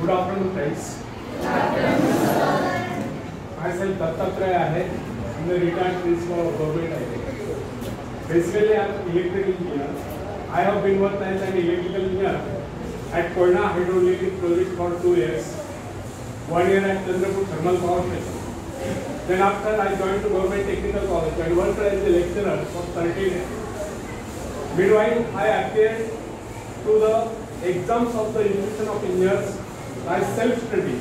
Good afternoon, friends. Myself Dattatreya Ahe. I'm the retired principal of government IT. Basically, I'm an electrical engineer. I have been working as an electrical engineer at Koyna Hydroelectric Project for 2 years. 1 year at Chandrapur Thermal Power Station. Then after I joined to Government Technical College and worked as a lecturer for 13 years. Meanwhile, I appeared to the exams of the Institution of Engineers by self-study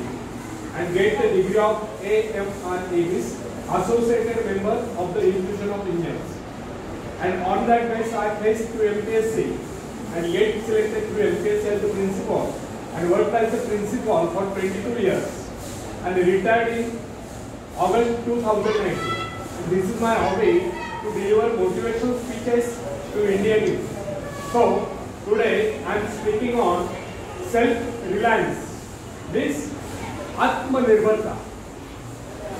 and get the degree of AMRABIS, Associated Member of the Institution of Engineers. And on that basis, I faced to MPSC and get selected to MPSC as the principal and worked as a principal for 22 years and retired in August 2019. This is my hobby to deliver motivational speeches to Indian youth. So today I am speaking on self-reliance, this आत्मनिर्भरता.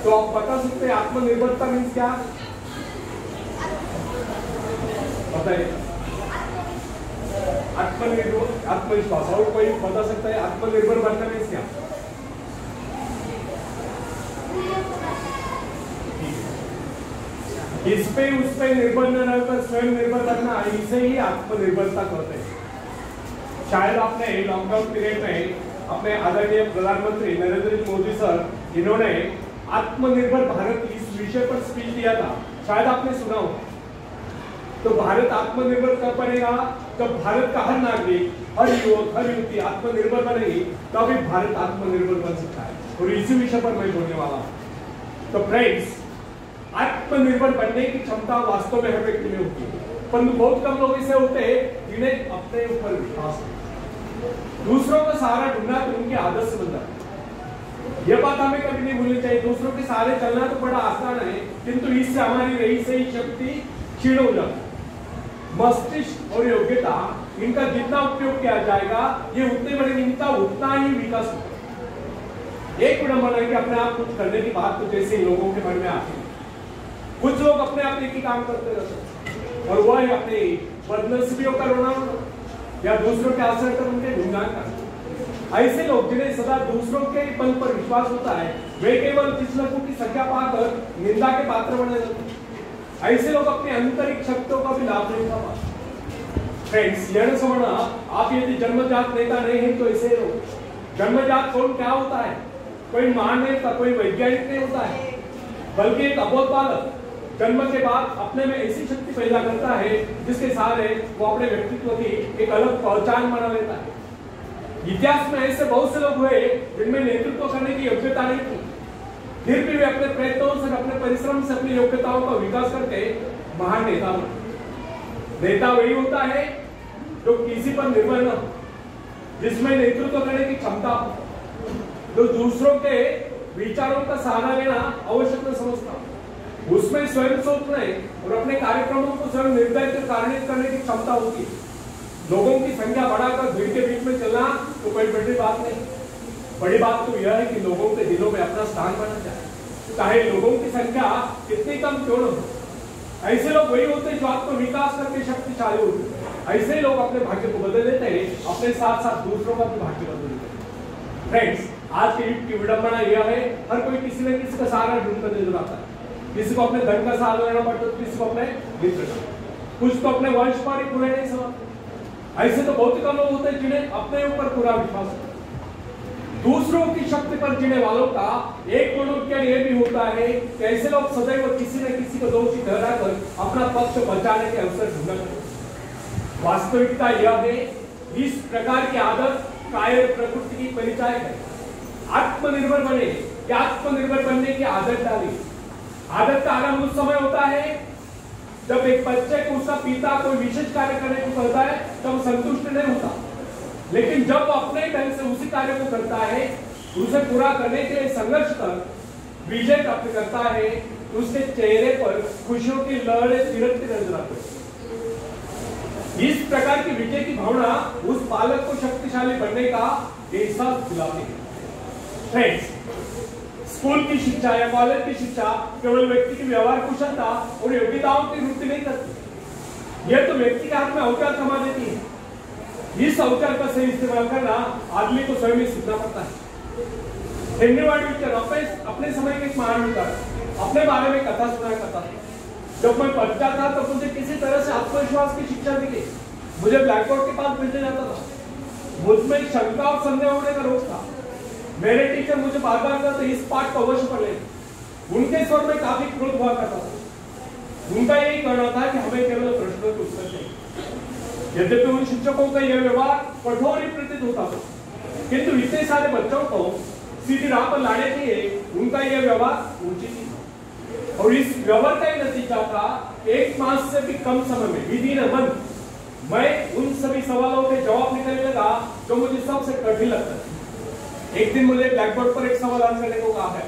तो आप बता सकते हैं आत्मनिर्भरता means क्या? बताइए. आत्मविश्वास. और कोई बता सकता है आत्मनिर्भर बनना मीन्स क्या? इस पे उस पे निर्भर न रहकर स्वयं निर्भर बनना, इसे ही आत्मनिर्भरता कहते हैं. शायद आपने लॉकडाउन पीरियड में अपने आदरणीय प्रधानमंत्री नरेंद्र मोदी सर इन्होंने आत्मनिर्भर भारत इस विषय पर स्पीच दिया था. शायद आपने सुना हो. तो भारत आत्मनिर्भर कब बनेगा? जब भारत का हर नागरिक, हर युवक, हर युवती आत्मनिर्भर बनेगी तभी भारत आत्मनिर्भर बन सकता है. और इसी विषय पर मैं बोलने वाला हूँ. तो फ्रेंड्स, आत्मनिर्भर बनने की क्षमता वास्तव में हर व्यक्ति में होती है, परंतु बहुत कम लोग ऐसे होते हैं जिन्हें अपने ऊपर विश्वास है. दूसरों का सहारा ढूंढना तो उनकी आदत से बन जाता है. यह बात हमें कभी नहीं भूलनी चाहिए. दूसरों के सहारे चलना तो बड़ा आसान है, किंतु इससे हमारी रही सही शक्ति क्षीण हो जाती है. मस्तिष्क और योग्यता इनका जितना उपयोग किया जाएगा ये उतने बढ़ेंगे, इनका उतना ही विकास होगा. एक विडंबना है कि अपने आप कुछ करने की बात तो जैसे लोगों के मन में आती है. कुछ लोग अपने आप एक ही काम करते रहते हैं और वह अपने बदनसीबियों का रोना या दूसरों के आश्रय कर उनके गुणगान करते. ऐसे लोग जिन्हें सदा दूसरों के बल पर विश्वास होता है वे केवल कुछ लोगों की संख्या पाकर निंदा के पात्र बने जाते हैं. ऐसे लोग अपने आंतरिक शक्तियों का भी लाभ नहीं उठा पाते. फ्रेंड्स, यह समझना, आप यदि जन्मजात नेता नहीं है तो ऐसे लोग. जन्मजात कौन क्या होता है? कोई महान नेता, कोई वैज्ञानिक नहीं होता है, बल्कि एक अबोध बालक जन्म के बाद अपने में ऐसी शक्ति पैदा करता है जिसके सहारे वो अपने व्यक्तित्व की एक अलग पहचान बना लेता है. इतिहास में ऐसे बहुत से लोग हुए जिनमें नेतृत्व करने की योग्यता नहीं थी, फिर भी वे अपने प्रयत्नों से, अपने परिश्रम से अपनी योग्यताओं का विकास करके महान नेता बने. नेता वही होता है जो किसी पर निर्भर न हो, जिसमें नेतृत्व करने की क्षमता हो, जो दूसरों के विचारों का सहारा लेना आवश्यक न समझता, उसमें स्वयं सोचने और अपने कार्यक्रमों को स्वयं निर्धारित और कार्यान्वित करने की क्षमता होती है. लोगों की संख्या बढ़ाकर भीड़ के बीच में चलना तो कोई बड़ी बात नहीं. बड़ी बात तो यह है कि लोगों के दिलों में अपना स्थान बनना चाहिए, चाहे लोगों की संख्या कितनी कम क्यों न हो. ऐसे लोग वही होते हैं जो आत्म विकास करके शक्तिशाली होते हैं. ऐसे लोग अपने भाग्य को बदल देते हैं, अपने साथ साथ दूसरों का भी भाग्य बदल देते हैं. फ्रेंड्स, आज के युग की विडंबना यह है, हर कोई किसी न किसी का सहारा ढूंढकर नजर आता है. किसी को अपने धन का सहारा लेना पड़ता है, किसी को अपने मित्र का, कुछ तो अपने वंश पर ही पूरे नहीं समझते. ऐसे तो बहुत कम लोग होते हैं जिन्हें अपने ऊपर पूरा विश्वास है. दूसरों की शक्ति पर जीने वालों का एक गुण यह भी होता है कि ऐसे लोग सदैव किसी न किसी को दोषी ठहराकर अपना पक्ष बचाने के अवसर ढूंढा करते. वास्तविकता यह है, इस प्रकार की आदत कायर प्रकृति की परिचायक है. आत्मनिर्भर बने या आत्मनिर्भर बनने की आदत डाली. आदत का आरंभ उस समय होता है जब एक बच्चे को उसका पिता कोई विशेष कार्य करने को कहता है तब संतुष्ट नहीं होता, लेकिन जब वो अपने ढंग से उसी कार्य को करता है, उसे पूरा करने के लिए संघर्ष कर विजय प्राप्त करता है, तो उसके चेहरे पर खुशियों की लहरें थिरकती नजर आती है. इस प्रकार की विजय की भावना उस बालक को शक्तिशाली बनने का एहसास दिलाती है. फ्रेंड्स, स्कूल की शिक्षा या कॉलेज की शिक्षा केवल व्यक्ति की व्यवहार कुशलता और योग्यताओं की वृद्धि नहीं करती, यह तो व्यक्ति के हाथ में औकात थमा देती है. इस अवसर का सही इस्तेमाल करना आदमी को स्वयं ही सीखना पड़ता है। हेनरी वार्ड बीकर अपने समय के एक महान विचार, अपने बारे में कथा सुनाया करता था। जब मैं पढ़ता था तो मुझे किसी तरह से आत्मविश्वास की शिक्षा मिली। मुझे ब्लैक बोर्ड के पास मिलने जाता था। मुझमें शंका और संदेह होने का रोग था। मेरे टीचर मुझे बार बार कहते इस पाठ को अवश्य पढ़ लें। उनके स्वर में काफी क्रोध हुआ करता था। उनका यही कहना था कि हमें केवल प्रश्नों के उत्तर चाहिए। यद्यपि उन शिक्षकों का यह व्यवहार कठोर ही प्रतीत होता था, किंतु इतने सारे बच्चों को सीधी राह पर लाने के लिए उनका यह व्यवहार उचित ही था। और इस व्यवहार का ही नतीजा था 1 मास से भी कम समय में विदिन अ मंथ मैं उन सभी सवालों के जवाब निकलने लगा जो मुझे सबसे कठिन लगता था। एक दिन मुझे ब्लैक बोर्ड पर एक सवाल हल करने को कहा है।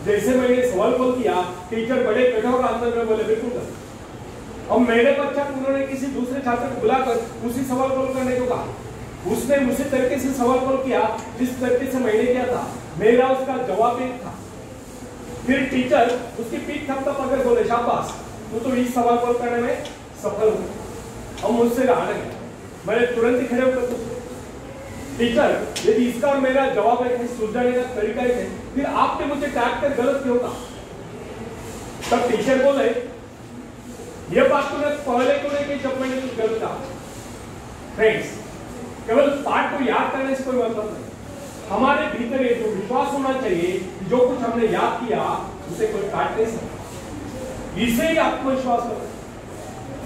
जैसे मैंने सवाल को किया, टीचर बड़े कठोर आंसर में बोले बिल्कुल कर। और मेरे पश्चात उन्होंने किसी दूसरे छात्र को बुलाकर उसी सवाल को करने को कहा। उसने उसी तरीके से सवाल को किया जिस तरीके से मैंने किया था। मेरा उसका जवाब एक था। फिर टीचर उसकी पीठ थपथपाकर बोले शाबाश, तू तो इस सवाल को करने में सफल हो। और मुझसे रहा नहीं। मैंने तुरंत ही खड़े होकर पूछा, टीचर यदि इसका और मेरा जवाब एक है, सुलझाने का तरीका एक है, फिर आपने मुझे टैग कर गलत क्यों कहा? तब टीचर बोले यह बात तूने पहले क्यों नहीं की जब मैंने कुछ गलत कहा? फ्रेंड्स, केवल पाठ को याद करने से कोई मतलब नहीं। हमारे भीतर एक जो विश्वास होना चाहिए कि जो कुछ हमने याद किया उसे कोई काट नहीं सकता। इसे ही आत्मविश्वास होता है।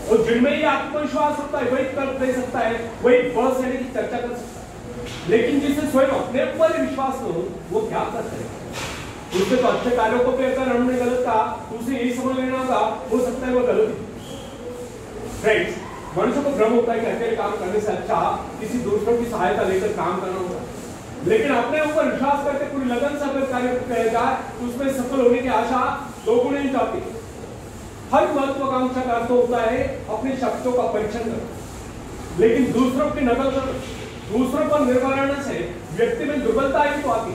और जिनमें ही आत्मविश्वास होता है वही तर्क दे सकता है, वही बहस यानी कि चर्चा कर सकता है। लेकिन जिसे स्वयं अपने ऊपर विश्वास हो वो क्या कर सकता? उससे तो अच्छे कार्यों को भी अगर हमने गलत कहा तो उसे यही समझ लेना होगा हो सकता है वो गलत है। फ्रेंड्स, मनुष्य को भ्रम होता है कि अकेले काम करने से अच्छा किसी दूसरों की सहायता लेकर काम करना होगा। लेकिन अपने ऊपर विश्वास करके पूरी लगन से अगर कार्य किया जाए तो उसमें सफल होने की आशा लोगों ने चाहती। हर महत्वाकांक्षा का अर्थ होता है अपनी शक्तियों का परीक्षण करना, लेकिन दूसरों की नकल कर दूसरों पर निर्भर रहने से व्यक्ति में दुर्बलता ही तो आती।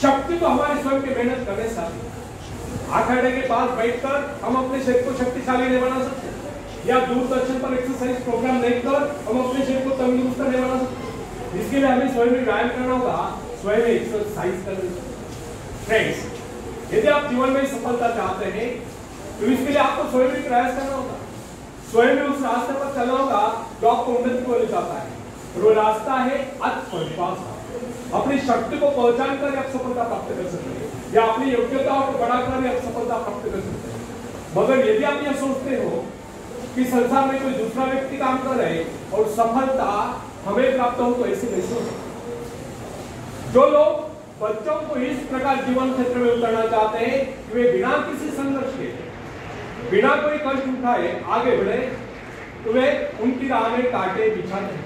शक्ति तो हमारे स्वयं की मेहनत करने से आती। आखाड़े के पास बैठकर हम अपने शरीर को शक्तिशाली नहीं बना सकते, या दूरदर्शन पर एक्सरसाइज प्रोग्राम देखकर हम अपने शरीर को तंदुरुस्त नहीं बना सकते। इसके लिए हमें स्वयं व्यायाम करना होगा, स्वयं एक्सरसाइज करनी होगी। फ्रेंड्स, यदि आप जीवन में सफलता चाहते हैं तो इसके लिए आपको स्वयं भी प्रयास करना होगा। स्वयं उस रास्ते पर चलना होगा जो आपको उन्नति को ले जाता है। और वो रास्ता है आत्मविश्वास का। अपनी शक्ति को पहचान कर आप सफलता प्राप्त कर सकते हैं, या अपनी योग्यताओं को बढ़ाकर आप सफलता प्राप्त कर सकते हैं। मगर यदि आप यह सोचते हो कि संसार में कोई दूसरा व्यक्ति काम कर रहे और सफलता हमें प्राप्त हो, तो ऐसे नहीं सोच। जो लोग बच्चों को इस प्रकार जीवन क्षेत्र में उतरना चाहते हैं कि वे बिना किसी संघर्ष के, बिना कोई कष्ट उठाए आगे बढ़े, तो वे उनकी राह में कांटे बिछाते हैं।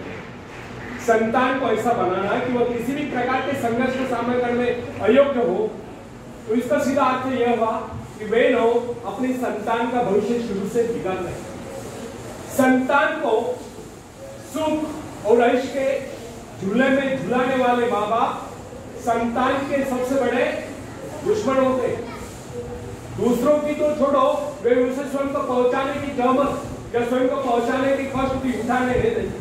संतान को ऐसा बनाना कि वह किसी भी प्रकार के संघर्ष का सामना करने में अयोग्य हो, तो इसका सीधा अर्थ यह हुआ कि वे लोग अपनी संतान का भविष्य शुरू से बिगाड़ रहे हैं। संतान को सुख और ऐश के झूले में झुलाने वाले माँ बाप संतान के सबसे बड़े दुश्मन होते हैं। दूसरों की तो छोड़ो, वे उसे स्वयं को पहुंचाने की जहमत या स्वयं को पहुंचाने की कष्ट भी उठाने नहीं देते।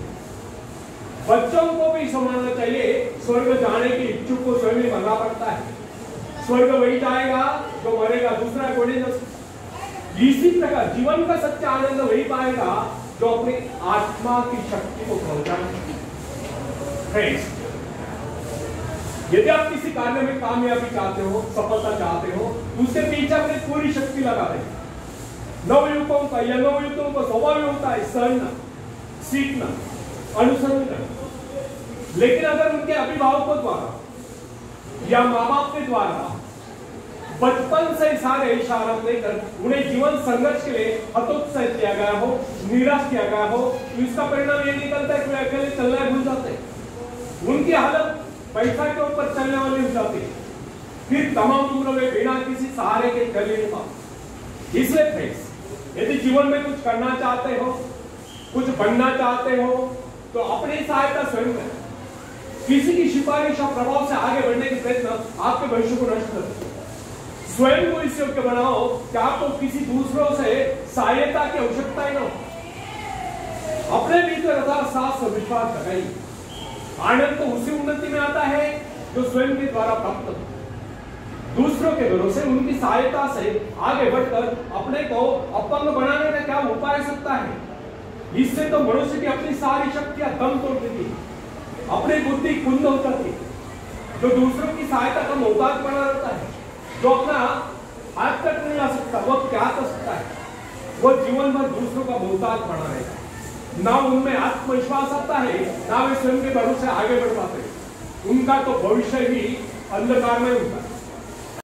बच्चों को भी समझना चाहिए स्वर्ग जाने की इच्छुक को स्वयं ही मरना पड़ता है। स्वर्ग वही जाएगा जो मरेगा, दूसरा कोई नहीं जा सकता। इसी प्रकार जीवन का सच्चा आनंद वही पाएगा जो अपनी आत्मा की शक्ति को पहुंचाने। फ्रेंड्स, यदि आप किसी कार्य में कामयाबी चाहते हो, सफलता चाहते हो, उसके पीछे अपनी पूरी शक्ति लगा दें। नवयुवकों का या नवयुवकों का स्वभाव होता है सहना, सीखना, अनुसरण करना। लेकिन अगर उनके अभिभावकों द्वारा या माँ बाप के द्वारा बचपन से सारे इशारा देकर उन्हें जीवन संघर्ष के लिए हतोत्साहित किया गया हो, निराश किया गया हो, तो इसका परिणाम ये निकलता है कि वे अकेले चलना भूल जाते हैं। उनकी हालत पैसा के ऊपर चलने वाली हो जाती है। फिर तमाम उम्र में बिना किसी सहारे के चल नहीं पाते। इसलिए फ्रेंड्स, यदि जीवन में कुछ करना चाहते हो, कुछ बनना चाहते हो, तो अपनी सहायता स्वयं करें। किसी की सिफारिश और प्रभाव से आगे बढ़ने के प्रयत्न आपके भविष्य को नष्ट करते हैं। स्वयं को इस योग्य बनाओ कि आपको किसी दूसरों से सहायता की आवश्यकता ही न हो। अपने भीतर साफ विश्वास लगाइए। आनंद तो उसी उन्नति में आता है जो स्वयं के द्वारा प्राप्त हो। दूसरों के भरोसे उनकी सहायता से आगे बढ़कर अपने को अपंग बनाने का क्या उपाय सकता है। इससे तो मनुष्य की अपनी सारी शक्तियां दम तोड़ देती, अपनी बुद्धि कुंद हो जाती। जो दूसरों की सहायता का मोहताज बना रहता है, जो अपना हाथ तक नहीं ला सकता, वो क्या कर सकता है? वो जीवन भर दूसरों का मोहताज बना रहता है। ना उनमें आत्मविश्वास आता है, ना वे स्वयं के भरोसे आगे बढ़ पाते। उनका तो भविष्य ही अंधकार में होता है।